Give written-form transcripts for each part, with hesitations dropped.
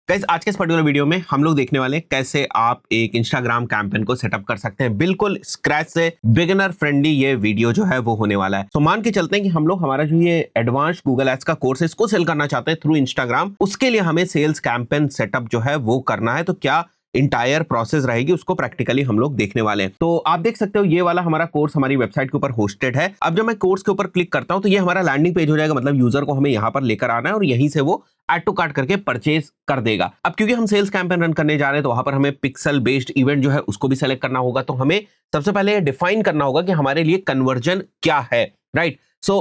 Guys आज के इस पर्टिकुलर वीडियो में हम लोग देखने वाले हैं कैसे आप एक इंस्टाग्राम कैंपेन को सेटअप कर सकते हैं बिल्कुल स्क्रैच से। बिगिनर फ्रेंडली ये वीडियो जो है वो होने वाला है। तो मान के चलते हैं कि हम लोग हमारा जो ये एडवांस गूगल एड्स का कोर्स है इसको सेल करना चाहते हैं थ्रू इंस्टाग्राम। उसके लिए हमें सेल्स कैंपेन सेटअप जो है वो करना है। तो क्या इंटायर प्रोसेस रहेगी उसको प्रैक्टिकली हम लोग देखने वाले हैं। तो आप देख सकते हो ये वाला हमारा कोर्स हमारी वेबसाइट के ऊपर होस्टेड है। अब जब मैं कोर्स के ऊपर क्लिक करता हूं तो ये हमारा लैंडिंग पेज हो जाएगा, मतलब यूजर को हमें यहां पर लेकर आना है और यहीं से वो ऐड टू कार्ट करके परचेज कर देगा। अब क्योंकि हम सेल्स कैंपेन रन करने जा रहे हैं तो वहां पर हमें पिक्सल बेस्ड इवेंट जो है उसको भी सेलेक्ट करना होगा। तो हमें सबसे पहले डिफाइन करना होगा कि हमारे लिए कन्वर्जन क्या है, राइट।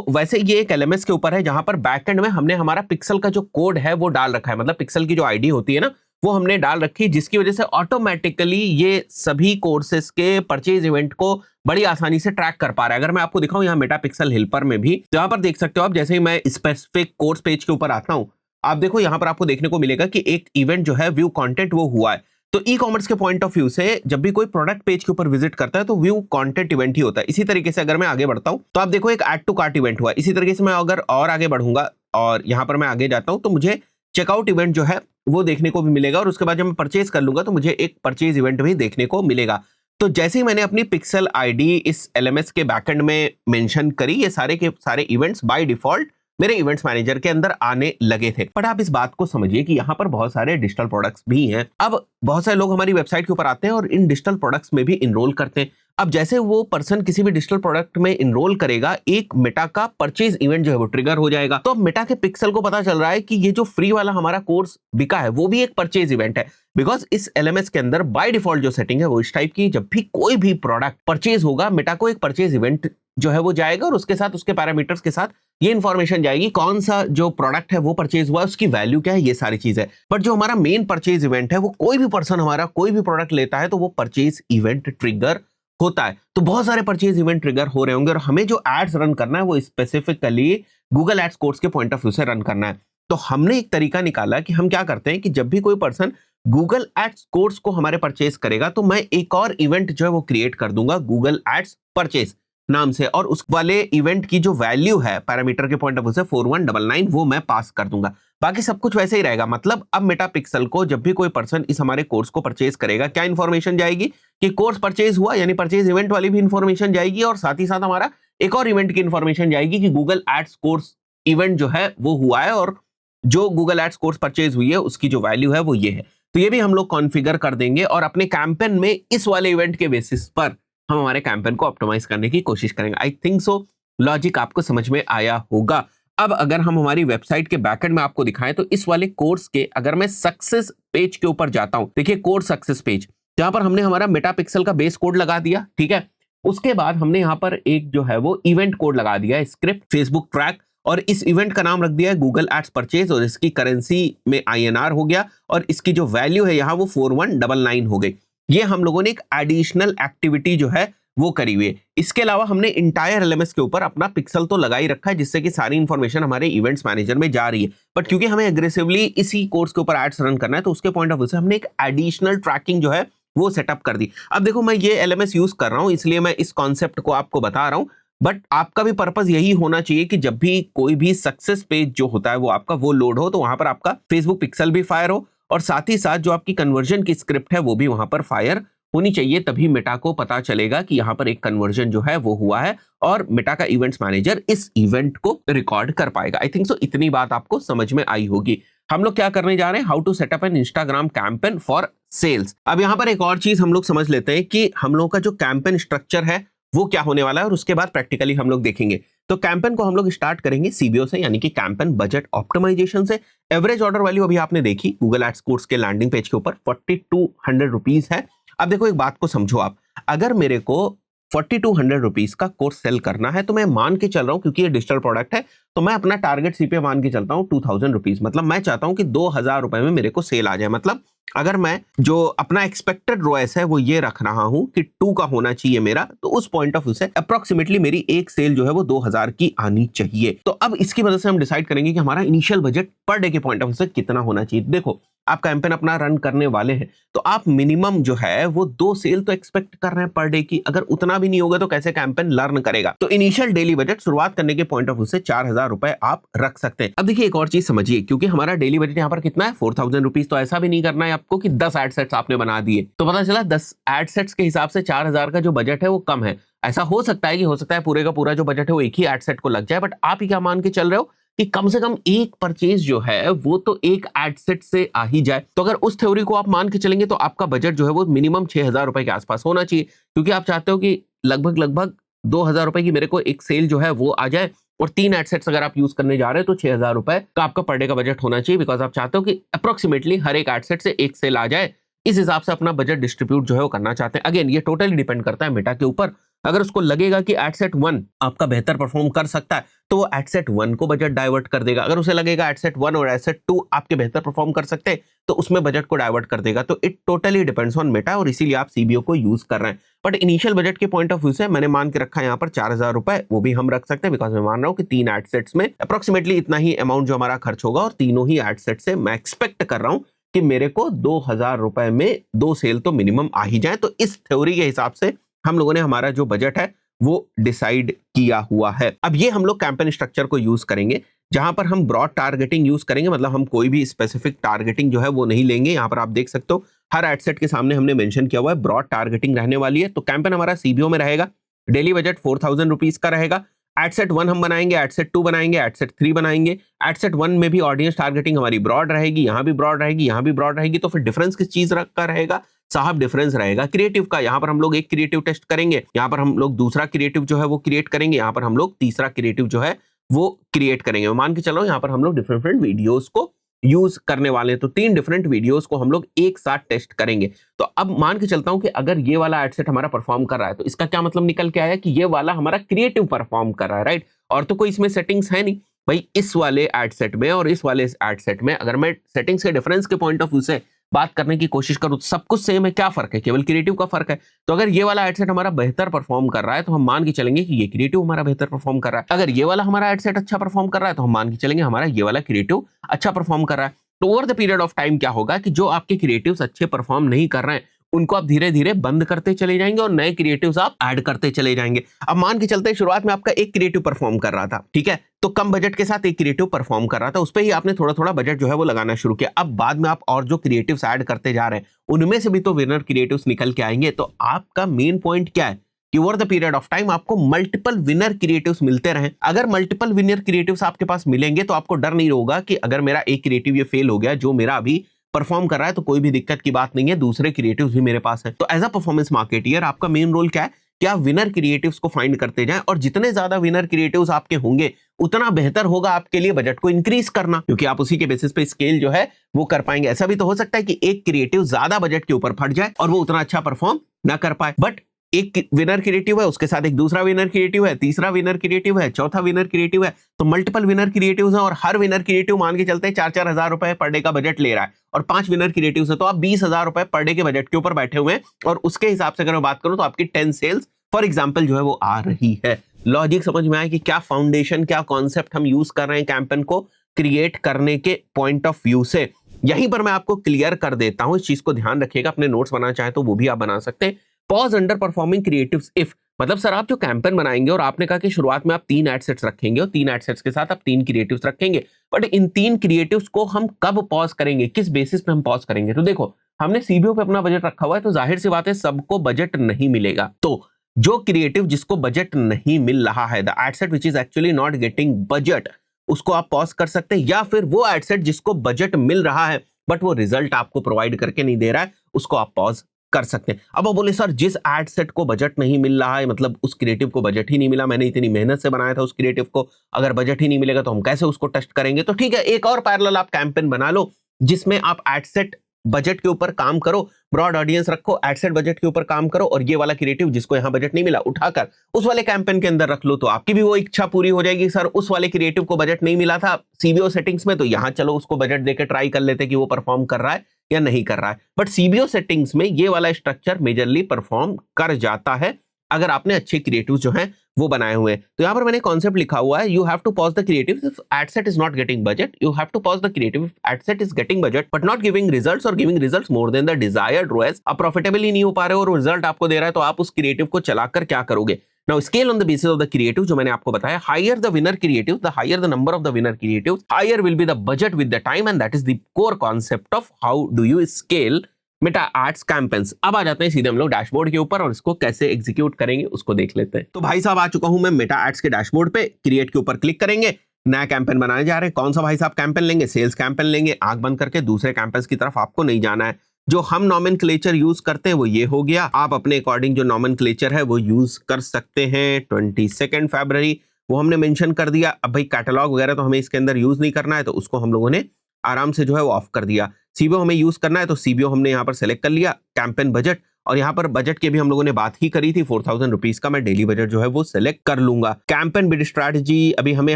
वैसे ये एक एलएमएस के ऊपर है जहां पर बैकएंड में हमने हमारा पिक्सल का जो कोड है वो डाल रखा है, मतलब पिक्सल की जो आईडी होती है ना वो हमने डाल रखी, जिसकी वजह से ऑटोमेटिकली ये सभी कोर्सेज के परचेज इवेंट को बड़ी आसानी से ट्रैक कर पा रहा है। अगर मैं आपको दिखाऊं यहाँ मेटा पिक्सल हेल्पर में भी, तो यहाँ पर देख सकते हो आप, जैसे ही मैं स्पेसिफिक कोर्स पेज के ऊपर आता हूं आप देखो यहाँ पर आपको देखने को मिलेगा कि एक इवेंट जो है व्यू कंटेंट वो हुआ है। तो ई कॉमर्स के पॉइंट ऑफ व्यू से जब भी कोई प्रोडक्ट पेज के ऊपर विजिट करता है तो व्यू कंटेंट इवेंट ही होता है। इसी तरीके से अगर मैं आगे बढ़ता हूं तो आप देखो एक ऐड टू कार्ट इवेंट हुआ है। इसी तरीके से मैं अगर और आगे बढ़ूंगा और यहाँ पर मैं आगे जाता हूं तो मुझे चेकआउट इवेंट जो है वो देखने को भी मिलेगा और उसके बाद जब मैं परचेज कर लूंगा तो मुझे एक परचेज इवेंट भी देखने को मिलेगा। तो जैसे ही मैंने अपनी पिक्सल आईडी इस एलएमएस के बैकएंड में मेंशन करी, ये सारे के सारे इवेंट्स बाय डिफॉल्ट मेरे इवेंट्स मैनेजर के अंदर आने लगे थे। बट आप इस बात को समझिए कि यहाँ पर बहुत सारे डिजिटल प्रोडक्ट्स भी हैं। अब बहुत सारे लोग हमारी वेबसाइट के ऊपर आते हैं और इन डिजिटल प्रोडक्ट्स में भी इनरोल करते हैं। अब जैसे वो पर्सन किसी भी डिजिटल प्रोडक्ट में इनरोल करेगा, एक मेटा का परचेज इवेंट जो है वो ट्रिगर हो जाएगा। तो अब मेटा के पिक्सल को पता चल रहा है कि ये जो फ्री वाला हमारा कोर्स बिका है वो भी एक परचेज इवेंट है। बिकॉज इस एलएमएस के अंदर बाय डिफॉल्ट जो सेटिंग है वो इस टाइप की, जब भी कोई भी प्रोडक्ट परचेज होगा मेटा को एक परचेज इवेंट जो है वो जाएगा और उसके साथ उसके पैरामीटर्स के साथ ये इन्फॉर्मेशन जाएगी कौन सा जो प्रोडक्ट है वो परचेज हुआ है, उसकी वैल्यू क्या है, ये सारी चीज है। बट जो हमारा मेन परचेज इवेंट है वो कोई भी पर्सन हमारा कोई भी प्रोडक्ट लेता है तो वो परचेज इवेंट ट्रिगर होता है। तो बहुत सारे परचेज इवेंट ट्रिगर हो रहे होंगे और हमें जो एड्स रन करना है वो स्पेसिफिकली गूगल एड्स कोर्स के पॉइंट ऑफ व्यू से रन करना है। तो हमने एक तरीका निकाला कि हम क्या करते हैं कि जब भी कोई पर्सन गूगल एड्स कोर्स को हमारे परचेज करेगा तो मैं एक और इवेंट जो है वो क्रिएट कर दूंगा गूगल एड्स परचेज नाम से, और उस वाले इवेंट की जो वैल्यू है पैरामीटर के पॉइंट ऑफ व्यू से 4199 वो मैं पास कर दूंगा। बाकी सब कुछ वैसे ही रहेगा। मतलब अब मेटा पिक्सल को जब भी कोई पर्सन इस हमारे कोर्स को परचेज करेगा क्या इन्फॉर्मेशन जाएगी कि कोर्स परचेज हुआ, यानी परचेज इवेंट वाली भी इन्फॉर्मेशन जाएगी और साथ ही साथ हमारा एक और इवेंट की इन्फॉर्मेशन जाएगी कि गूगल एड्स कोर्स इवेंट जो है वो हुआ है और जो गूगल एड्स कोर्स परचेज हुई है उसकी जो वैल्यू है वो ये है। तो ये भी हम लोग कॉन्फ़िगर कर देंगे और अपने कैंपेन में इस वाले इवेंट के बेसिस पर हम हमारे कैंपेन को ऑप्टिमाइज करने की कोशिश करेंगे। आई थिंक सो लॉजिक आपको समझ में आया होगा। अब अगर हम हमारी वेबसाइट के बैकएंड में आपको दिखाएं तो इस वाले कोर्स के अगर मैं सक्सेस पेज के ऊपर जाता हूं, देखिए कोर्स सक्सेस पेज, जहां पर हमने हमारा मेटा पिक्सल का बेस कोड लगा दिया, ठीक है। उसके बाद हमने यहाँ पर एक जो है वो इवेंट कोड लगा दिया है, स्क्रिप्ट फेसबुक ट्रैक, और इस इवेंट का नाम रख दिया है गूगल एड्स परचेज और इसकी करेंसी में INR हो गया और इसकी जो वैल्यू है यहाँ वो 4199 हो गई। ये हम लोगों ने एक एडिशनल एक्टिविटी जो है वो करी हुई है। इसके अलावा हमने इंटायर एलएमएस के ऊपर अपना पिक्सल तो लगा ही रखा है जिससे कि सारी इंफॉर्मेशन हमारे इवेंट्स मैनेजर में जा रही है। बट क्योंकि हमें एग्रेसिवली इसी कोर्स के ऊपर एड्स रन करना है तो उसके पॉइंट ऑफ व्यू से हमने एक एडिशनल ट्रैकिंग जो है वो सेटअप कर दी। अब देखो मैं ये एलएमएस यूज कर रहा हूं इसलिए मैं इस कॉन्सेप्ट को आपको बता रहा हूं, बट आपका भी पर्पस यही होना चाहिए कि जब भी कोई भी सक्सेस पेज जो होता है वो आपका वो लोड हो तो वहां पर आपका फेसबुक पिक्सल भी फायर हो और साथ ही साथ जो आपकी कन्वर्जन की स्क्रिप्ट है वो भी वहां पर फायर होनी चाहिए। तभी मेटा को पता चलेगा कि यहाँ पर एक कन्वर्जन जो है वो हुआ है और मेटा का इवेंट्स मैनेजर इस इवेंट को रिकॉर्ड कर पाएगा। आई थिंक सो इतनी बात आपको समझ में आई होगी। हम लोग क्या करने जा रहे हैं, how to setup an Instagram campaign for sales. अब यहाँ पर एक और चीज हम लोग समझ लेते हैं कि हम लोग का जो कैंपेन स्ट्रक्चर है वो क्या होने वाला है और उसके बाद प्रैक्टिकली हम लोग देखेंगे। तो कैंपेन को हम लोग स्टार्ट करेंगे CBO से, यानी कि कैंपेन बजट ऑप्टिमाइजेशन से। एवरेज ऑर्डर वैल्यू अभी आपने देखी गूगल एड्स कोर्स के लैंडिंग पेज के ऊपर 4200 रुपीज है। अब देखो एक बात को समझो आप, अगर मेरे को 4200 रुपीज का कोर्स सेल करना है तो मैं मान के चल रहा हूं क्योंकि ये डिजिटल प्रोडक्ट है तो मैं अपना टारगेट CPA मान के चलता हूं 2000 रुपीज। मतलब मैं चाहता हूं कि 2000 रुपए में मेरे को सेल आ जाए, मतलब अगर मैं जो अपना एक्सपेक्टेड ROAS है वो ये रख रहा हूं कि 2 का होना चाहिए मेरा, तो उस पॉइंट ऑफ व्यू से अप्रोक्सीमेटली मेरी एक सेल जो है वो 2000 की आनी चाहिए। तो अब इसकी वजह से हम डिसाइड करेंगे कि हमारा इनिशियल बजट पर डे के पॉइंट ऑफ व्यू से कितना होना चाहिए। देखो, आप कैंपेन अपना रन करने वाले हैं तो आप मिनिमम जो है वो 2 सेल तो एक्सपेक्ट कर रहे हैं पर डे की। अगर उतना भी नहीं होगा तो कैसे कैंपेन लर्न करेगा? तो इनिशियल डेली बजट शुरुआत करने के पॉइंट ऑफ व्यू से 4000 रुपए आप रख सकते हैं। अब देखिए एक और चीज समझिए, क्योंकि हमारा डेली बजट यहाँ पर कितना है 4000 रुपीज, तो ऐसा भी नहीं करना है आपको कि 10 एड सेट्स आपने बना दिए तो पता चला 10 एड सेट्स के हिसाब से 4000 का जो बजट है वो कम है। ऐसा हो सकता है कि पूरे का पूरा जो बजट है वो एक ही एड सेट को लग जाए, बट आप ही क्या मान के चल रहे हो कि कम से कम एक परचेज जो है वो तो एक एड सेट से आ ही जाए। तो अगर उस थ्योरी को आप मान के चलेंगे तो आपका बजट जो है वो मिनिमम 6000 रुपए के आसपास होना चाहिए, क्योंकि आप चाहते हो कि लगभग 2000 रुपए की मेरे को एक सेल जो है वो आ जाए, और 3 एड सेट्स अगर आप यूज करने जा रहे हैं तो 6000 रुपए का आपका पर डे का बजट होना चाहिए, बिकॉज आप चाहते हो कि अप्रोक्सीमेटली हर एक एड सेट से एक सेल आ जाए। इस हिसाब से अपना बजट डिस्ट्रीब्यूट जो है वो करना चाहते हैं। अगेन ये टोटली डिपेंड करता है मेटा के ऊपर। अगर उसको लगेगा कि एड सेट 1 आपका बेहतर परफॉर्म कर सकता है तो वो एड सेट 1 को बजट डाइवर्ट कर देगा। अगर उसे लगेगा एड सेट 1 और एड सेट 2 आपके बेहतर परफॉर्म कर सकते हैं तो उसमें बजट को डाइवर्ट कर देगा। तो it totally depends on Meta, और इसीलिए आप सीबीओ को यूज कर रहे हैं। बट इनिशियल बजट के पॉइंट ऑफ व्यू से मैंने मान के रखा है यहाँ पर 4000 रुपए, वो भी हम रख सकते हैं, बिकॉज मैं मान रहा हूँ कि 3 एड सेट्स में अप्रोक्सीमेटली इतना ही अमाउंट जो हमारा खर्च होगा, और तीनों ही एड सेट से मैं एक्सपेक्ट कर रहा हूँ कि मेरे को 2000 रुपए में 2 सेल तो मिनिमम आ ही जाए। तो इस थ्योरी के हिसाब से हम लोगों ने हमारा जो बजट है वो डिसाइड किया हुआ है। अब ये हम लोग कैंपेन स्ट्रक्चर को यूज करेंगे, जहां पर हम ब्रॉड टारगेटिंग यूज करेंगे, मतलब हम कोई भी स्पेसिफिक टारगेटिंग जो है वो नहीं लेंगे। यहाँ पर आप देख सकते हो हर एड सेट के सामने हमने मेंशन किया हुआ है ब्रॉड टारगेटिंग रहने वाली है। तो कैंपेन हमारा सीबीओ में रहेगा, डेली बजट 4000 रुपीज का रहेगा। एड सेट 1 हम बनाएंगे, एड सेट 2 बनाएंगे, एड सेट 3 बनाएंगे। एड सेट 1 में भी ऑडियंस टारगेटिंग हमारी ब्रॉड रहेगी, यहाँ भी ब्रॉड रहेगी, यहाँ भी ब्रॉड रहेगी। तो फिर डिफरेंस किस चीज का रहेगा साहब? डिफरेंस रहेगा क्रिएटिव का। यहाँ पर हम लोग एक क्रिएटिव टेस्ट करेंगे, यहाँ पर हम लोग दूसरा क्रिएटिव जो है वो क्रिएट करेंगे, यहाँ पर हम लोग तीसरा क्रिएटिव जो है वो क्रिएट करेंगे। मैं मान के चल रहा हूँ यहाँ पर हम लोग डिफरेंट वीडियोस को यूज करने वाले हैं, तो 3 डिफरेंट वीडियोस को हम लोग एक साथ टेस्ट करेंगे। तो अब मान के चलता हूं कि अगर ये वाला एड सेट हमारा परफॉर्म कर रहा है तो इसका क्या मतलब निकल के आया कि ये वाला हमारा क्रिएटिव परफॉर्म कर रहा है, राइट? और तो कोई इसमें सेटिंग्स है नहीं भाई। इस वाले एड सेट में और इस वाले एड सेट में अगर मैं सेटिंग्स के डिफरेंस के पॉइंट ऑफ व्यू से बात करने की कोशिश करूं तो सब कुछ सेम है। क्या फर्क है? केवल क्रिएटिव का फर्क है। तो अगर ये वाला एड सेट हमारा बेहतर परफॉर्म कर रहा है तो हम मान के चलेंगे कि ये क्रिएटिव हमारा बेहतर परफॉर्म कर रहा है। अगर ये वाला हमारा एड सेट अच्छा परफॉर्म कर रहा है तो हम मान के चलेंगे हमारा ये वाला क्रिएटिव अच्छा परफॉर्म कर रहा है। तो over the period of time क्या होगा कि जो आपके क्रिएटिव्स अच्छे परफॉर्म नहीं कर रहे हैं उनको आप धीरे धीरे बंद करते चले जाएंगे और नए क्रिएटिव्स आप ऐड करते चले जाएंगे। अब मान के चलते हैं शुरुआत में आपका एक क्रिएटिव परफॉर्म कर रहा था, ठीक है, तो कम बजट के साथ एक क्रिएटिव परफॉर्म कर रहा था, उस पे ही आपने थोड़ा थोड़ा बजट जो है वो लगाना शुरू किया। अब बाद में आप और जो क्रिएटिव्स ऐड करते जा रहे हैं उनमें से भी तो विनर क्रिएटिव्स निकल के आएंगे। तो आपका मेन पॉइंट क्या है कि over the period of time आपको मल्टीपल विनर क्रिएटिव्स मिलते रहें। अगर मल्टीपल विनर क्रिएटिव्स आपके पास मिलेंगे तो आपको डर नहीं होगा कि अगर मेरा एक क्रिएटिव ये फेल हो गया जो मेरा अभी परफॉर्म कर रहा है तो कोई भी दिक्कत की बात नहीं है, दूसरे क्रिएटिव्स भी मेरे पास है। तो एज अ परफॉर्मेंस मार्केटियर आपका मेन रोल क्या है कि आप विनर क्रिएटिव्स को फाइंड करते जाएं, और जितने ज्यादा विनर क्रिएटिव्स आपके होंगे उतना बेहतर होगा आपके लिए बजट को इंक्रीज करना, क्योंकि आप उसी के बेसिस पे स्केल जो है वो कर पाएंगे। ऐसा भी तो हो सकता है कि एक क्रिएटिव ज्यादा बजट के ऊपर फट जाए और वो उतना अच्छा परफॉर्म ना कर पाए, बट एक विनर क्रिएटिव है, उसके साथ एक दूसरा विनर क्रिएटिव है, तीसरा विनर क्रिएटिव है, चौथा विनर क्रिएटिव है, तो मल्टीपल विनर क्रिएटिव्स हैं और हर विनर क्रिएटिव मान के चलते हैं 4-4 हजार रुपए पर डे का बजट ले रहा है और 5 विनर क्रिएटिव्स है, तो आप 20,000 रुपए पर डे के बजट के ऊपर बैठे हुए हैं। और उसके हिसाब से अगर मैं बात करूं तो आपकी 10 सेल्स फॉर एग्जाम्पल जो है वो आ रही है। लॉजिक समझ में आया कि क्या फाउंडेशन, क्या कॉन्सेप्ट हम यूज कर रहे हैं कैंपेन को क्रिएट करने के पॉइंट ऑफ व्यू से। यहीं पर मैं आपको क्लियर कर देता हूं, इस चीज को ध्यान रखिएगा। अपने नोट्स बनाना चाहे तो वो भी आप बना सकते हैं। Pause under performing creatives if, मतलब सर आप जो कैंपेन बनाएंगे और आपने कहा कि शुरुआत में आप 3 एड सेट्स रखेंगे और 3 एड सेट्स के साथ आप 3 क्रिएटिव्स रखेंगे, बट इन 3 क्रिएटिव्स को हम कब पॉज करेंगे, किस बेसिस पे हम पॉज करेंगे? तो देखो हमने सीबीओ पे अपना बजट रखा हुआ है, तो जाहिर सी बात है सबको बजट नहीं मिलेगा। तो जो क्रिएटिव जिसको बजट नहीं मिल रहा है, the ad set which is actually not getting budget, उसको आप पॉज कर सकते हैं, या फिर वो एड सेट जिसको बजट मिल रहा है बट वो रिजल्ट आपको प्रोवाइड करके नहीं दे रहा है, उसको आप पॉज कर सकते हैं। अब आप बोले सर जिस एड सेट को बजट नहीं मिल रहा है, मतलब उस क्रिएटिव को बजट ही नहीं मिला, मैंने इतनी मेहनत से बनाया था उस क्रिएटिव को, अगर बजट ही नहीं मिलेगा तो हम कैसे उसको टेस्ट करेंगे? तो ठीक है, एक और पैरेलल आप कैंपेन बना लो जिसमें आप एड सेट बजट के ऊपर काम करो, ब्रॉड ऑडियंस रखो, एड सेट बजट के ऊपर काम करो, और ये वाला क्रिएटिव जिसको यहां बजट नहीं मिला उठाकर उस वाले कैंपेन के अंदर रख लो। तो आपकी भी वो इच्छा पूरी हो जाएगी, सर उस वाले क्रिएटिव को बजट नहीं मिला था सीबीओ सेटिंग्स में, तो यहां चलो उसको बजट देकर ट्राई कर लेते कि वो परफॉर्म कर रहा है या नहीं कर रहा है। बट सीबीओ सेटिंग्स में ये वाला स्ट्रक्चर मेजरली परफॉर्म कर जाता है अगर आपने अच्छे क्रिएटिव जो हैं वो बनाए हुए हैं। तो यहाँ पर मैंने कॉन्सेप्ट लिखा हुआ है, you have to pause the creative if ad set is not getting budget, you have to pause the creative if ad set is getting budget but not giving results और giving results more than the desired ROAS। आप profitably नहीं हो पा रहे हो और result आपको दे रहा है, तो आप उस क्रिएटिव को चलाकर क्या करोगे? Now scale on the basis of the creative, जो मैंने आपको बताया, higher the winner creative, the higher the number of the winner creative, higher will be the budget with the time, and that is the core concept of how do you scale Meta ads campaigns. अब आ जाते हैं सीधे हम लोग dashboard के ऊपर और इसको कैसे एग्जीक्यूट करेंगे उसको देख लेते हैं। तो भाई साहब आ चुका हूं मैं मेटा एड्स के डैशबोर्ड पे, क्रिएट के ऊपर क्लिक करेंगे, नया कैंपेन बनाने जा रहे हैं। कौन सा भाई साहब कैंपेन लेंगे? सेल्स कैंपेन लेंगे। आंख बंद करके दूसरे कैंपेन्स की तरफ आपको नहीं जाना है। जो हम नॉमेनक्लेचर यूज करते हैं वो ये हो गया। आप अपने अकॉर्डिंग जो नॉमेनक्लेचर है वो यूज कर सकते हैं। 22 फरवरी वो हमने मेंशन कर दिया। अब भाई कैटलॉग वगैरह तो हमें इसके अंदर यूज नहीं करना है, तो उसको हम लोगों ने आराम से जो है वो ऑफ कर दिया। सीबीओ हमें यूज करना है, तो सीबीओ हमने यहाँ पर सेलेक्ट कर लिया। कैंपेन बजट, और यहाँ पर बजट के भी हम लोगों ने बात ही करी थी, 4000 रुपीज का मैं डेली बजट जो है वो सिलेक्ट कर लूंगा। कैंपेन बिड स्ट्रैटेजी अभी हमें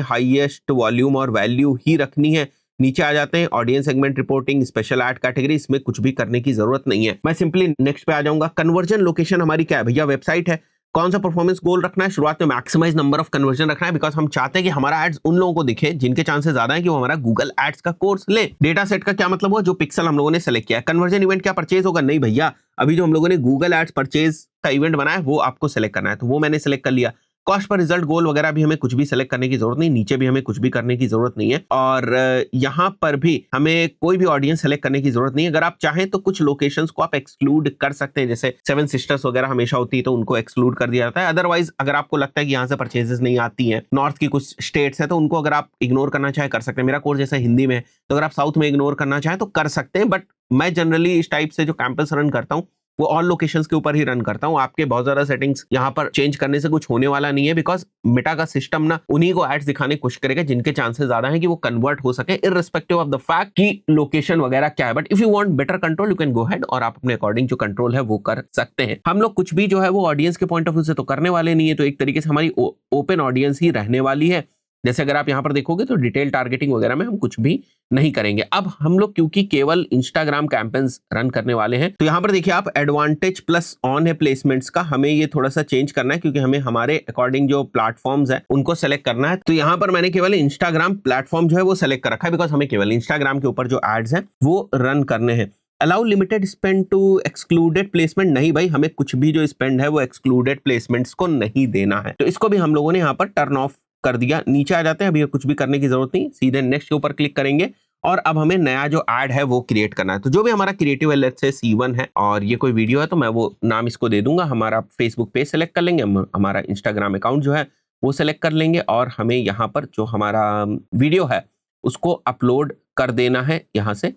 हाईएस्ट वॉल्यूम और वैल्यू ही रखनी है। नीचे आ जाते हैं, audience segment reporting, special add category, इसमें कुछ भी करने की जरूरत नहीं है। मैं सिंपली नेक्स्ट पे आ जाऊंगा। कन्वर्जन लोकेशन हमारी क्या है भैया? वेबसाइट है। कौन सा परफॉर्मेंस गोल रखना है? शुरुआत में मैक्सिमाइज नंबर ऑफ कन्वर्जन रखना है, बिकॉज हम चाहते हैं कि हमारा एड्स उन लोगों को दिखे जिनके चांसेस ज्यादा है कि वो हमारा गूगल एड्स का कोर्स ले। डेटा सेट का क्या मतलब हुआ? जो पिक्सल हम लोगों ने सेलेक्ट किया है। कन्वर्जन इवेंट क्या परचेज होगा? नहीं भैया, अभी जो हम लोगों ने गूगल एड्स परचेज का इवेंट बनाया है वो आपको सेलेक्ट करना है, तो वो मैंने सेलेक्ट कर लिया। कॉस्ट पर रिजल्ट गोल वगैरह भी हमें कुछ भी सेलेक्ट करने की जरूरत नहीं, नीचे भी हमें कुछ भी करने की जरूरत नहीं है, और यहाँ पर भी हमें कोई भी ऑडियंस सेलेक्ट करने की जरूरत नहीं है। अगर आप चाहें तो कुछ लोकेशंस को आप एक्सक्लूड कर सकते हैं, जैसे 7 सिस्टर्स वगैरह हमेशा होती है तो उनको एक्सक्लूड कर दिया जाता है। अदरवाइज अगर आपको लगता है कि यहाँ से परचेजेस नहीं आती हैं, नॉर्थ की कुछ स्टेट्स है तो उनको अगर आप इग्नोर करना चाहे कर सकते हैं। मेरा कोर्स जैसा हिंदी में है, तो अगर आप साउथ में इग्नोर करना चाहें तो कर सकते हैं, बट मैं जनरली इस टाइप से जो कैंपस रन करता हूँ वो ऑल लोकेशंस के ऊपर ही रन करता हूं। आपके बहुत ज्यादा सेटिंग्स यहाँ पर चेंज करने से कुछ होने वाला नहीं है, बिकॉज मेटा का सिस्टम ना उन्हीं को एड्स दिखाने की कोशिश करेगा जिनके चांसेस ज्यादा हैं कि वो कन्वर्ट हो सके, इररिस्पेक्टिव ऑफ द फैक्ट कि लोकेशन वगैरह क्या है। But if you want better control, you can go head और आप अपने अकॉर्डिंग जो कंट्रोल है वो कर सकते हैं। हम लोग कुछ भी जो है वो ऑडियंस के पॉइंट ऑफ व्यू से तो करने वाले नहीं है, तो एक तरीके से हमारी ओपन ऑडियंस ही रहने वाली है। जैसे अगर आप यहाँ पर देखोगे तो डिटेल टारगेटिंग वगैरह में हम कुछ भी नहीं करेंगे। अब हम लोग क्योंकि केवल इंस्टाग्राम कैंपेन्स रन करने वाले हैं, तो यहाँ पर देखिए आप एडवांटेज प्लस ऑन है प्लेसमेंट्स का, हमें ये थोड़ा सा चेंज करना है क्योंकि हमें हमारे अकॉर्डिंग जो प्लेटफॉर्म्स है उनको सेलेक्ट करना है। तो यहाँ पर मैंने केवल इंस्टाग्राम प्लेटफॉर्म जो है वो सेलेक्ट कर रखा है, बिकॉज हमें केवल इंस्टाग्राम के ऊपर जो एड्स हैं वो रन करने हैं। Allow limited spend to excluded placement, नहीं भाई, हमें कुछ भी जो स्पेंड है वो एक्सक्लूडेड प्लेसमेंट्स को नहीं देना है, तो इसको भी हम लोगों ने यहाँ पर टर्न ऑफ कर दिया। नीचे आ जाते हैं, अभी कुछ भी करने की जरूरत नहीं, सीधे नेक्स्ट के ऊपर क्लिक करेंगे और अब हमें नया जो ऐड है वो क्रिएट करना है। तो जो भी हमारा क्रिएटिव है, लेट्स से C1 है और ये कोई वीडियो है, तो मैं वो नाम इसको दे दूंगा। हमारा फेसबुक पेज सेलेक्ट कर लेंगे, हमारा इंस्टाग्राम अकाउंट जो है वो सेलेक्ट कर लेंगे और हमें यहाँ पर जो हमारा वीडियो है उसको अपलोड कर देना है यहाँ से।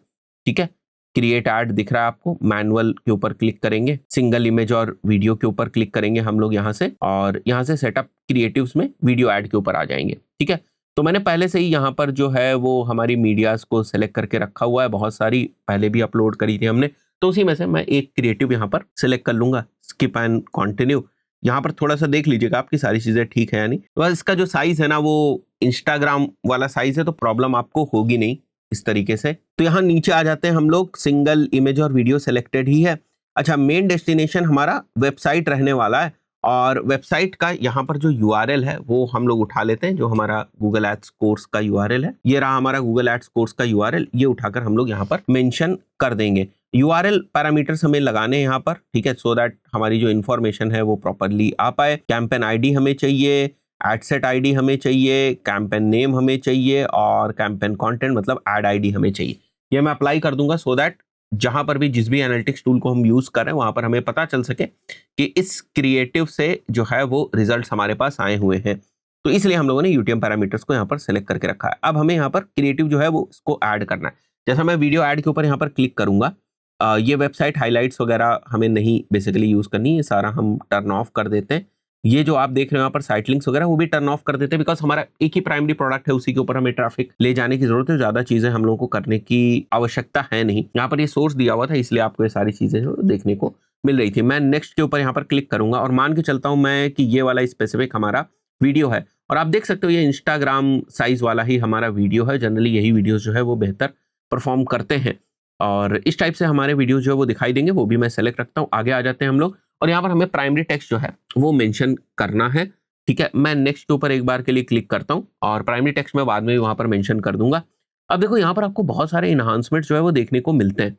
ठीक है, क्रिएट ऐड दिख रहा है आपको, मैनुअल के ऊपर क्लिक करेंगे, सिंगल इमेज और वीडियो के ऊपर क्लिक करेंगे हम लोग यहाँ से, और यहाँ से सेटअप क्रिएटिव्स में वीडियो ऐड के ऊपर आ जाएंगे। ठीक है, तो मैंने पहले से ही यहाँ पर जो है वो हमारी मीडियाज को सेलेक्ट करके रखा हुआ है, बहुत सारी पहले भी अपलोड करी थी हमने, तो उसी में से मैं एक क्रिएटिव यहाँ पर सिलेक्ट कर लूंगा, स्किप एंड कंटिन्यू। यहाँ पर थोड़ा सा देख लीजिएगा आपकी सारी चीजें ठीक है या नहीं। तो बस इसका जो साइज है ना वो इंस्टाग्राम वाला साइज है, तो प्रॉब्लम आपको होगी नहीं इस तरीके से। तो यहाँ नीचे आ जाते हैं हम लोग, सिंगल इमेज और वीडियो सेलेक्टेड ही है। अच्छा, मेन डेस्टिनेशन हमारा वेबसाइट रहने वाला है, और वेबसाइट का यहाँ पर जो URL है वो हम लोग उठा लेते हैं, जो हमारा गूगल एड्स कोर्स का URL है। ये रहा हमारा गूगल एड्स कोर्स का URL, ये उठाकर हम लोग यहाँ पर मेंशन कर देंगे। URL पैरामीटर्स हमें लगाने हैं यहाँ पर, ठीक है, सो दैट हमारी जो इन्फॉर्मेशन है वो प्रॉपरली आ पाए। कैंपेन ID हमें चाहिए, एडसेट ID हमें चाहिए, कैंपेन नेम हमें चाहिए, और कैंपेन कंटेंट मतलब एड ID हमें चाहिए। ये मैं अप्लाई कर दूंगा सो दैट जहां पर भी जिस भी एनालिटिक्स टूल को हम यूज कर रहे हैं वहां पर हमें पता चल सके कि इस क्रिएटिव से जो है वो रिजल्ट्स हमारे पास आए हुए हैं। तो इसलिए हम लोगों ने UTM पैरामीटर्स को यहाँ पर सेलेक्ट करके रखा है। अब हमें यहाँ पर क्रिएटिव जो है वो इसको ऐड करना है। जैसा मैं वीडियो ऐड के ऊपर यहाँ पर क्लिक करूंगा, ये वेबसाइट हाईलाइट्स वगैरह हमें नहीं बेसिकली यूज करनी, ये सारा हम टर्न ऑफ कर देते हैं। ये जो आप देख रहे हो यहाँ पर साइट लिंक्स वगैरह वो भी टर्न ऑफ कर देते हैं, बिकॉज हमारा एक ही प्राइमरी प्रोडक्ट है, उसी के ऊपर हमें ट्रैफिक ले जाने की जरूरत है, ज्यादा चीजें हम लोगों को करने की आवश्यकता है नहीं। यहाँ पर ये सोर्स दिया हुआ था इसलिए आपको ये सारी चीजें जो देखने को मिल रही थी। मैं नेक्स्ट के ऊपर यहाँ पर क्लिक करूंगा और मान के चलता हूँ मैं कि ये वाला स्पेसिफिक हमारा वीडियो है, और आप देख सकते हो ये इंस्टाग्राम साइज वाला ही हमारा वीडियो है। जनरली यही वीडियो जो है वो बेहतर परफॉर्म करते हैं, और इस टाइप से हमारे वीडियो जो है वो दिखाई देंगे, वो भी मैं सेलेक्ट रखता हूँ। आगे आ जाते हैं हम लोग और यहाँ पर हमें प्राइमरी टेक्स्ट जो है वो मेंशन करना है। ठीक है, मैं नेक्स्ट के ऊपर एक बार के लिए क्लिक करता हूँ और प्राइमरी टेक्स्ट में बाद में भी वहां पर मेंशन कर दूंगा। अब देखो यहाँ पर आपको बहुत सारे इन्हांसमेंट जो है वो देखने को मिलते हैं,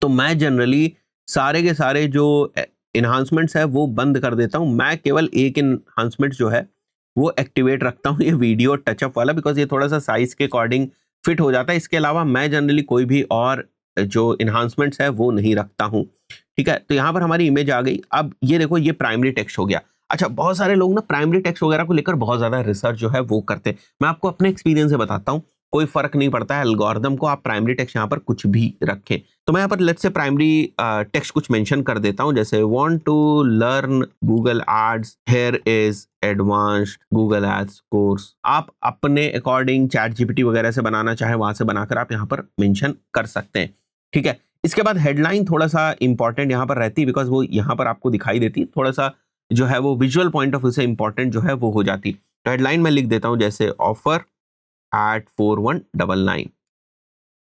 तो मैं जनरली सारे के सारे जो इन्हांसमेंट्स है वो बंद कर देता हूँ। मैं केवल एक इन्हांसमेंट जो है वो एक्टिवेट रखता हूँ, ये वीडियो टचअप वाला, बिकॉज ये थोड़ा सा साइज के अकॉर्डिंग फिट हो जाता है। इसके अलावा मैं जनरली कोई भी और जो इन्हांसमेंट्स है वो नहीं रखता हूँ। ठीक है, तो यहाँ पर हमारी इमेज आ गई। अब ये देखो, ये प्राइमरी टेक्स्ट हो गया। अच्छा, बहुत सारे लोग ना प्राइमरी टेक्स्ट वगैरह को लेकर बहुत ज्यादा रिसर्च जो है वो करते हैं। मैं आपको अपने एक्सपीरियंस से बताता हूँ, कोई फर्क नहीं पड़ता है एल्गोरिदम को, आप प्राइमरी टेक्स्ट यहाँ पर कुछ भी रखें। तो मैं यहाँ पर लेट्स से प्राइमरी टेक्स्ट कुछ मेंशन कर देता हूँ, जैसे want to learn Google ads, here is advanced Google ads course. आप अपने अकॉर्डिंग चैट जीपीटी वगैरह से बनाना चाहे वहां से बनाकर आप यहाँ पर मेंशन कर सकते हैं। ठीक है, इसके बाद हेडलाइन थोड़ा सा इंपॉर्टेंट यहाँ पर रहती है, बिकॉज वो यहाँ पर आपको दिखाई देती है, थोड़ा सा जो है वो विजुअल पॉइंट ऑफ व्यू से इंपॉर्टेंट जो है वो हो जाती। तो हेडलाइन में लिख देता हूँ जैसे ऑफर एट 4199।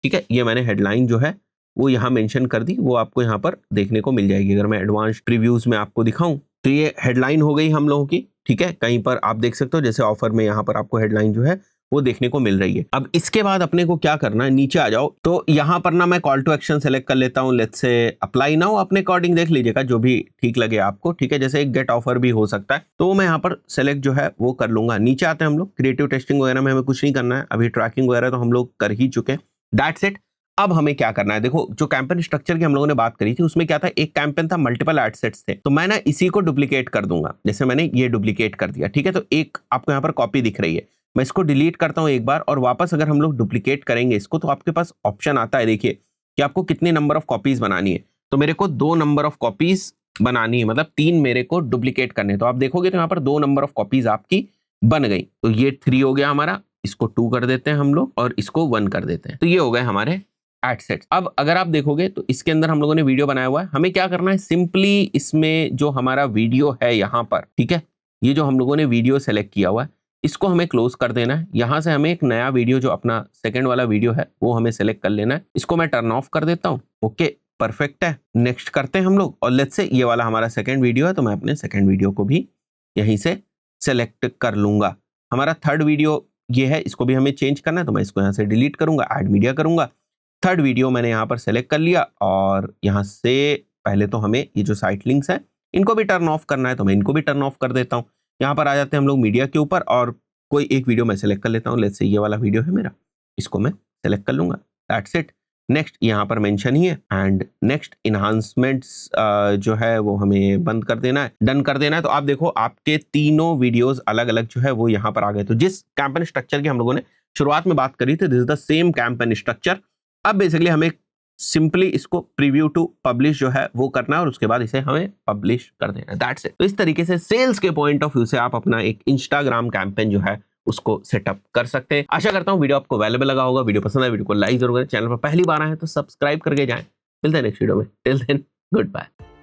ठीक है, ये मैंने हेडलाइन जो है वो यहाँ मेंशन कर दी, वो आपको यहाँ पर देखने को मिल जाएगी। अगर मैं एडवांस रिव्यूज में आपको दिखाऊं तो ये हेडलाइन हो गई हम लोगों की। ठीक है, कहीं पर आप देख सकते हो जैसे ऑफर में यहाँ पर आपको हेडलाइन जो है वो देखने को मिल रही है। अब इसके बाद अपने को क्या करना है, नीचे आ जाओ, तो यहाँ पर ना मैं कॉल टू एक्शन सेलेक्ट कर लेता हूँ। लेट्स से अप्लाई नाउ, अपने अकॉर्डिंग देख लीजिएगा जो भी ठीक लगे आपको। ठीक है, जैसे एक गेट ऑफर भी हो सकता है, तो मैं यहाँ पर सेलेक्ट जो है वो कर लूंगा। नीचे आते हैं हम लोग, क्रिएटिव टेस्टिंग वगैरह में हमें कुछ नहीं करना है, अभी ट्रैकिंग वगैरह तो हम लोग कर ही चुके हैं। That's it. अब हमें क्या करना है, देखो जो कैंपेन स्ट्रक्चर की हम लोगों ने बात करी थी उसमें क्या था, एक कैंपेन था, मल्टीपल एड सेट्स थे, तो मैं ना इसी को डुप्लीकेट कर दूंगा। जैसे मैंने ये डुप्लीकेट कर दिया। ठीक है, तो एक आपको यहाँ पर कॉपी दिख रही है, मैं इसको डिलीट करता हूं एक बार, और वापस अगर हम लोग डुप्लीकेट करेंगे इसको तो आपके पास ऑप्शन आता है, देखिए कि आपको कितने नंबर ऑफ कॉपीज बनानी है। तो मेरे को 2 नंबर ऑफ कॉपीज बनानी है, मतलब 3 मेरे को डुप्लीकेट करने। तो आप देखोगे तो यहाँ पर 2 नंबर ऑफ कॉपीज आपकी बन गई। तो ये 3 हो गया हमारा, इसको 2 कर देते हैं हम लोग और इसको 1 कर देते हैं। तो ये हो गए हमारे एड सेट्स। अब अगर आप देखोगे तो इसके अंदर हम लोगों ने वीडियो बनाया हुआ है। हमें क्या करना है, सिंपली इसमें जो हमारा वीडियो है यहाँ पर, ठीक है, ये जो हम लोगों ने वीडियो सेलेक्ट किया हुआ है इसको हमें क्लोज कर देना है। यहां से हमें एक नया वीडियो जो अपना सेकंड वाला वीडियो है वो हमें सेलेक्ट कर लेना है। इसको मैं टर्न ऑफ कर देता हूं। ओके, परफेक्ट है। नेक्स्ट करते हैं हम लोग, और लेट्स से ये वाला हमारा सेकंड वीडियो है, तो मैं अपने सेकंड वीडियो को भी यहीं से सेलेक्ट कर लूंगा। हमारा थर्ड वीडियो ये है, इसको भी हमें चेंज करना है, तो मैं इसको यहाँ से डिलीट करूंगा, ऐड मीडिया करूंगा। थर्ड वीडियो मैंने यहाँ पर सेलेक्ट कर लिया, और यहाँ से पहले तो हमें ये जो साइट लिंक्स है इनको भी टर्न ऑफ करना है, तो मैं इनको भी टर्न ऑफ कर देता हूँ। यहाँ पर आ जाते हैं हम लोग मीडिया के ऊपर, और कोई एक वीडियो मैं सेलेक्ट कर लेता हूँ। लेट्स से ये वाला वीडियो है मेरा, इसको मैं सेलेक्ट कर लूंगा। That's it. नेक्स्ट यहाँ पर मेंशन ही है, एंड नेक्स्ट इन्हांसमेंट्स जो है वो हमें बंद कर देना है, डन कर देना है। तो आप देखो आपके तीनों वीडियोस अलग अलग जो है वो यहाँ पर आ गए। तो जिस कैंपेन स्ट्रक्चर की हम लोगों ने शुरुआत में बात करी थी, this is the same campaign structure. अब बेसिकली हमें सिंपली इसको प्रीव्यू टू पब्लिश जो है वो करना है, और उसके बाद इसे हमें पब्लिश कर देना है। That's it. तो इस तरीके से सेल्स के पॉइंट ऑफ व्यू से आप अपना एक इंस्टाग्राम कैंपेन जो है उसको सेटअप कर सकते हैं। आशा करता हूं वीडियो आपको वैल्यूएबल लगा होगा। वीडियो पसंद आए वीडियो को लाइक जरूर करें, चैनल पर पहली बार आए तो सब्सक्राइब करके जाएं। मिलते हैं नेक्स्ट वीडियो में, टिल देन गुड बाय।